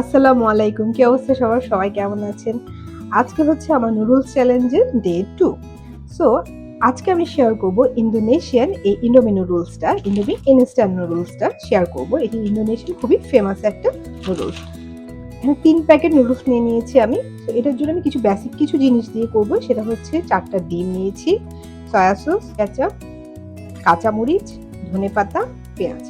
আসসালামু আলাইকুম। কি অবস্থা সবার? সবাই কেমন আছেন? আজকে হচ্ছে আমার নুডলস চ্যালেঞ্জের ডে 2। সো আজকে আমি শেয়ার করব ইন্দোনেশিয়ান এই ইন্ডোমি নুডলসটা, ইন্ডোমি ইনস্ট্যান্ট নুডলসটা শেয়ার করব। এটি ইন্দোনেশিয়ান খুবই ফেমাস একটা নুডলস। এখানে ৩ প্যাকেট নুডলস নিয়ে নিয়েছি আমি। তো এটার জন্য আমি কিছু বেসিক কিছু জিনিস দিয়ে করব। সেটা হচ্ছে ৪ টা ডিম নিয়েছি, সয়া সস, কেচাপ, কাঁচামরিচ, ধনেপাতা, পেঁয়াজ।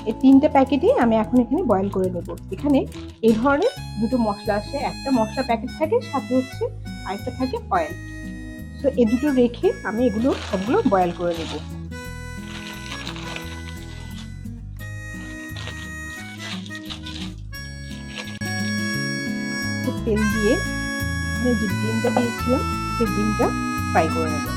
এই ৩ টে প্যাকেটই আমি এখন এখানে বয়েল করে নেব। এখানে এই ধরনের দুটো মসলা আসে। একটা মসলা প্যাকেট থাকে, সাথে হচ্ছে আরেকটা থাকে অয়েল। তো এই দুটো রেখে আমি এগুলো সবগুলো বয়েল করে নেব। তেল দিয়ে এখানে যে ডিমটা দিয়েছিলাম সেই ডিমটা ফ্রাই করে নেব।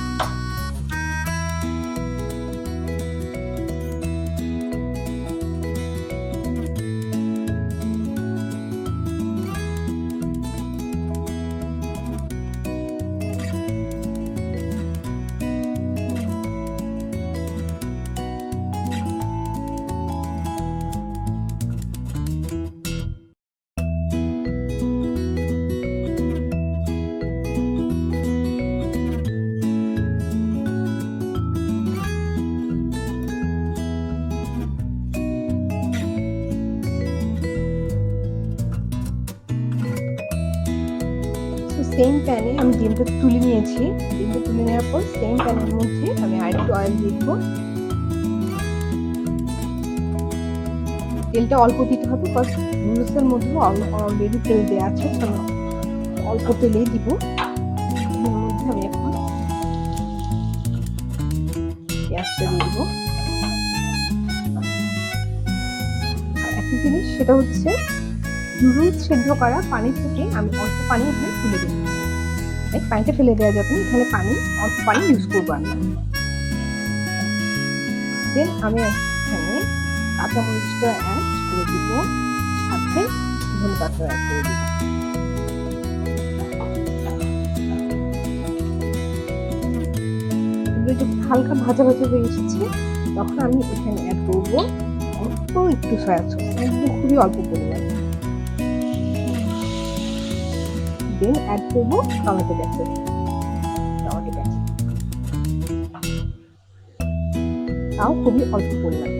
সেম প্যানে আমি ডিমটা তুলে নিয়েছি। ডিমটা তুলে নেওয়ার পর সেম প্যানের মধ্যে আমি আরেকটু অয়েল দিয়ে দেবো। তেলটা অল্প দিতে হবে, বিকজ নুডলসের মধ্যে অলরেডি তেল দেওয়া আছে। অল্প তেলেই দিব। এর মধ্যে আমি এখন পেঁয়াজটা দিয়ে দিব। আর একটা জিনিস, সেটা হচ্ছে নুডলস সেদ্ধ করা পানি থেকে আমি অল্প পানি এখানে তুলে দেবো। পানিটা ফেলে দেওয়া যাবে না, এখানে অল্প পানি ইউজ করবো আমি। দেন আমি এখানে কাঁচামরিচটা অ্যাড করে দিব, সাথে ধনেপাতা অ্যাড করে দিব। যখন হালকা ভাজা ভাজা হয়ে এসেছে, তখন আমি এখানে অ্যাড করবো অল্প একটু সয়া সস, একদম খুবই অল্প পরিমাণ। দেন অ্যাড করবো টমেটো প্যাকেট, তাও খুবই অল্প পরিমাণ।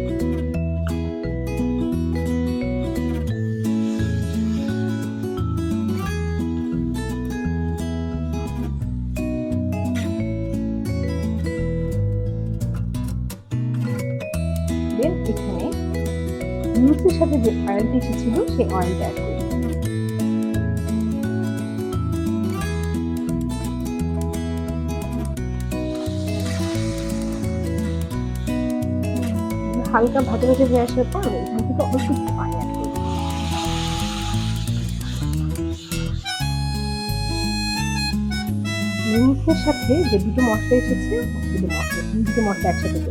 দেন এখানে নুডলসের সাথে যে অয়েলটা এসেছিল সেই অয়েলটা অ্যাড করি। হালকা ভাজা ভাজা হয়ে আসার পর আমি এখান থেকে অল্প একটু পানি অ্যাড করি। নুডলসের সাথে যে দুটো মশলা এসেছে, দুটো মশলা একসাথে দেবো।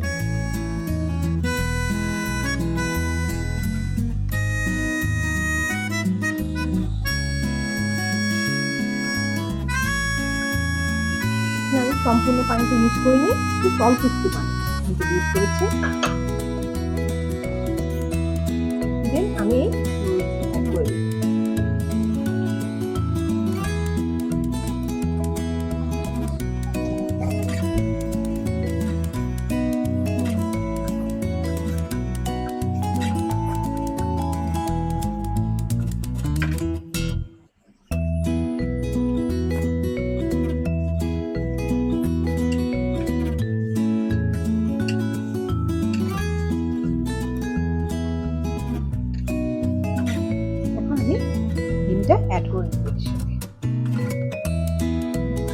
আমি সম্পূর্ণ পানিটা ইউজ করিনি, অল্প একটু পানি ইউজ করেছি। দেন আমি অ্যাড করে দিই। ডিমটা অ্যাড করে দেবো এর সাথে।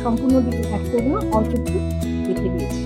সম্পূর্ণ ডিম অ্যাড করবো না, অল্প একটু রেখে দিয়েছি।